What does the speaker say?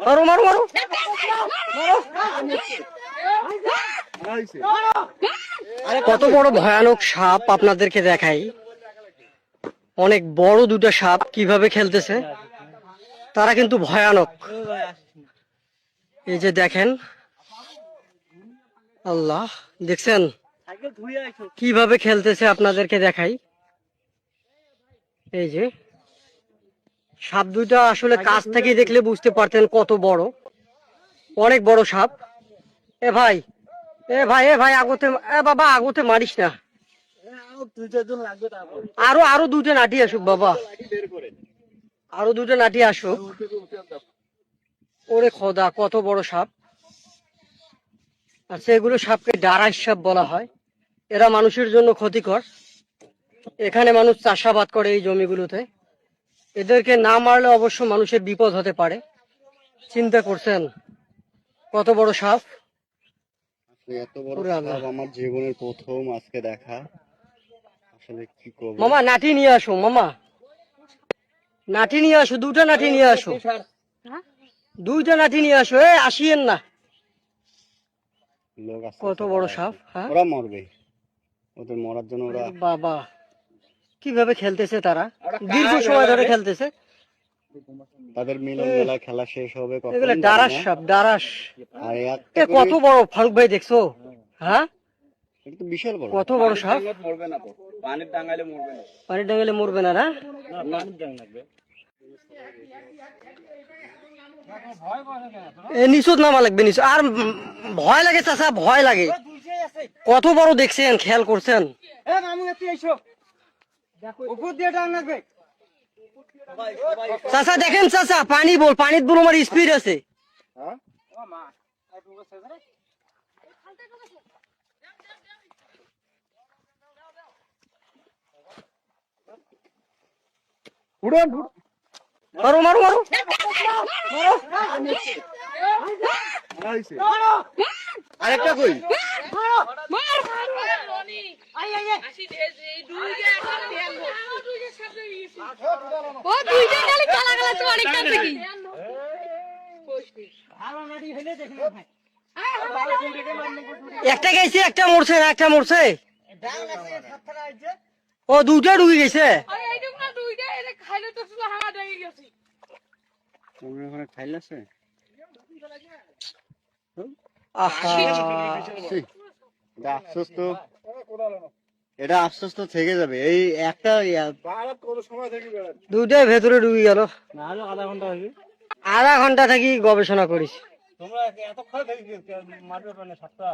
মারো মারো মারো। কত বড় ভয়ানক সাপ আপনাদেরকে দেখাই। অনেক বড় দুটো সাপ কিভাবে খেলতেছে, তারা কিন্তু ভয়ানক। এই যে দেখেন, আল্লাহ, দেখছেন কিভাবে খেলতেছে, আপনাদেরকে দেখাই। এই যে সাপ দুইটা আসলে কাছ থেকে দেখলে বুঝতে পারতেন কত বড়, অনেক বড় সাপ। এ ভাই, এ ভাই, এ ভাই আগতে, এ বাবা আগতে মারিস না। আরো আরো দুটো নাটি আসুক বাবা, আরো দুটো নাটি আসুক। ওরে খোদা, কত বড় সাপ। আর সেগুলো সাপকে ডারাস সাপ বলা হয়। এরা মানুষের জন্য ক্ষতিকর। এখানে মানুষ চাষাবাদ করে এই জমিগুলোতে। এদেরকে না মারলে অবশ্য মানুষের বিপদ হতে পারে। চিন্তা করছেন কত বড় সাপ। এত বড় সাপ আমার জীবনের প্রথম আজকে দেখা। আসলে কি করব মামা, নাটি নিয়ে আসো মামা, নাটি নিয়ে আসো, দুটা নাটি নিয়ে আসো, দুইটা নাটি নিয়ে আসো। এ আসিয়েন না। লোক আছে, কত বড় সাপ। হ্যাঁ ওরা মরবে, ওদের মরার জন্য ওরা। বাবা, কিভাবে খেলতেছে তারা, দীর্ঘ সময় ধরে খেলতেছে। তাদের মিলন মেলা খেলা শেষ হবে কখন এগুলো ডারাস সাপ, ডারাস। আর এ কত বড় ফারুক ভাই, দেখছো? হ্যাঁ, এটা তো বিশাল বড়। কত বড় সাপ। মরবে না, পানির ডাঙাইলে মরবে না, পানির ডাঙালে মরবে না। না নিচুত নামা লাগবে, নিচু। আর ভয় লাগে চাচা, ভয় লাগে। কত বড় দেখছেন, খেয়াল করছেন? চাচা দেখেন, চাচা পানি বল, পানিত বল আমার স্পিড আছে। মারো মারো মারো। আরেকটা কই? একটা গেছে, একটা মরছে, একটা মরছে। ও দুইটা ডুবে গেছে। খাইলাছে আফসোস তো, এটা আফসোস তো থেকে যাবে। এই একটা দুইটাই ভেতরে ডুবে গেল। আধা ঘন্টা থাকি গবেষণা করিস। তোমরা এতক্ষণ থেকে মারবে না সাপটা।